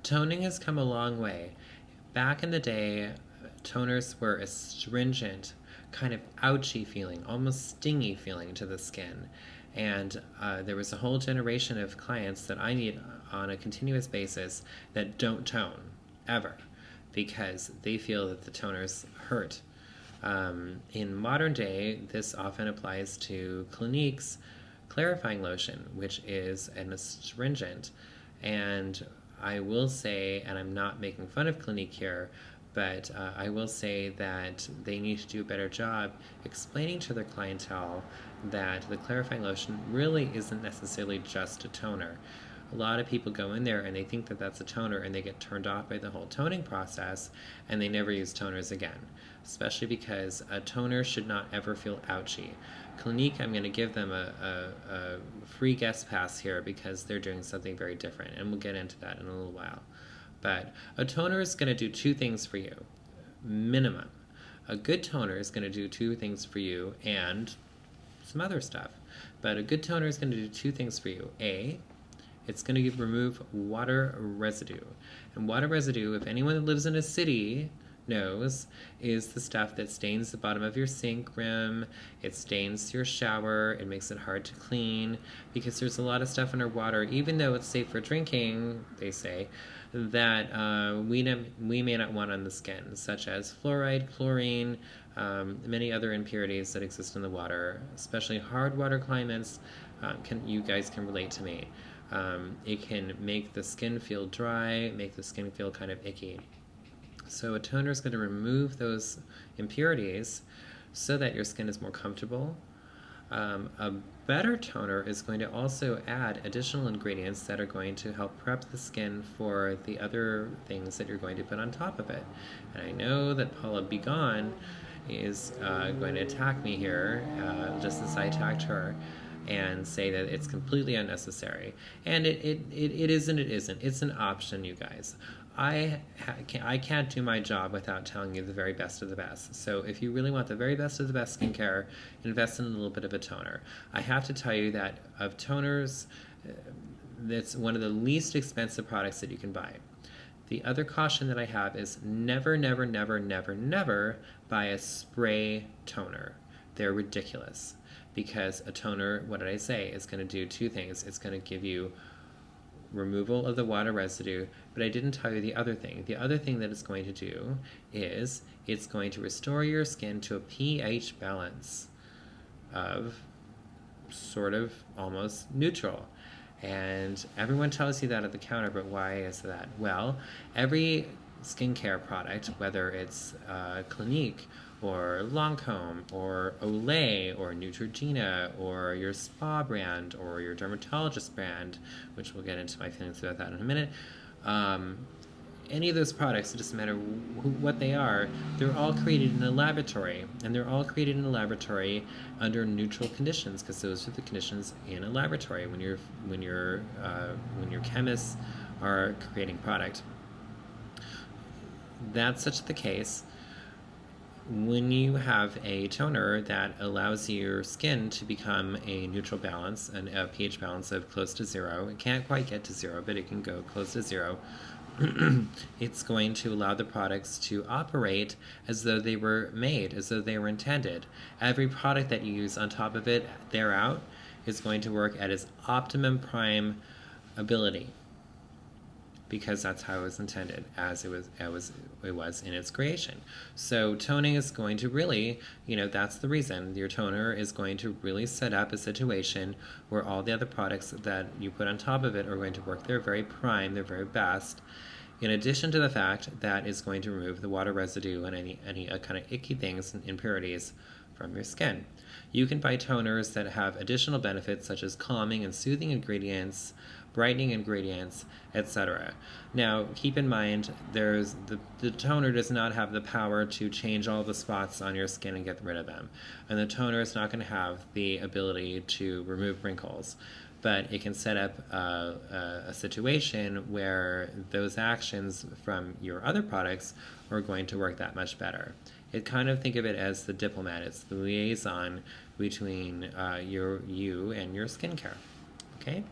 Toning has come a long way. Back in the day, toners were a stringent, kind of ouchy feeling, almost stingy feeling to the skin. And there was a whole generation of clients that I meet on a continuous basis that don't tone, ever, because they feel that the toners hurt. In modern day, this often applies to Clinique's clarifying lotion, which is an astringent. And I will say, and I'm not making fun of Clinique here, but I will say that they need to do a better job explaining to their clientele that the clarifying lotion really isn't necessarily just a toner. A lot of people go in there and they think that that's a toner and they get turned off by the whole toning process and they never use toners again, especially because a toner should not ever feel ouchy. Clinique, I'm going to give them a free guest pass here because they're doing something very different, and we'll get into that in a little while. But a toner is going to do two things for you, minimum. A good toner is going to do two things for you and some other stuff. But a good toner is going to do two things for you. A, it's going to remove water residue. And water residue, if anyone that lives in a city knows, is the stuff that stains the bottom of your sink rim, it stains your shower, it makes it hard to clean, because there's a lot of stuff in our water, even though it's safe for drinking, they say, that we may not want on the skin, such as fluoride, chlorine, many other impurities that exist in the water, especially hard water climates. You guys can relate to me. It can make the skin feel dry, make the skin feel kind of icky. So a toner is going to remove those impurities so that your skin is more comfortable. A better toner is going to also add additional ingredients that are going to help prep the skin for the other things that you're going to put on top of it. And I know that Paula Begone is going to attack me here, just as I attacked her, and say that it's completely unnecessary. And it is and it isn't. It's an option, you guys. I can't do my job without telling you the very best of the best. So if you really want the very best of the best skincare, invest in a little bit of a toner. I have to tell you that of toners, that's one of the least expensive products that you can buy. The other caution that I have is never, never, never, never, never buy a spray toner. They're ridiculous. Because a toner, what did I say, is going to do two things. It's going to give you removal of the water residue, but I didn't tell you the other thing. The other thing that it's going to do is it's going to restore your skin to a pH balance of sort of almost neutral. And everyone tells you that at the counter, but why is that? Well, every skincare product, whether it's Clinique or Lancome or Olay or Neutrogena or your spa brand or your dermatologist brand, which we'll get into my feelings about that in a minute, any of those products, it doesn't matter what they are, they're all created in a laboratory, and they're all created in a laboratory under neutral conditions, because those are the conditions in a laboratory when your chemists are creating product. That's such the case. When you have a toner that allows your skin to become a neutral balance, and a pH balance of close to zero, it can't quite get to zero, but it can go close to zero, it's going to allow the products to operate as though they were made, as though they were intended. Every product that you use on top of it, thereout, is going to work at its optimum prime ability, because that's how it was intended, as it was in its creation. So toning is going to really, that's the reason. Your toner is going to really set up a situation where all the other products that you put on top of it are going to work their very prime, their very best, in addition to the fact that it's going to remove the water residue and any kind of icky things and impurities from your skin. You can buy toners that have additional benefits such as calming and soothing ingredients, brightening ingredients, etc. Now, keep in mind, the toner does not have the power to change all the spots on your skin and get rid of them. And the toner is not going to have the ability to remove wrinkles. But it can set up a situation where those actions from your other products are going to work that much better. Kind of think of it as the diplomat. It's the liaison between you and your skincare. Okay?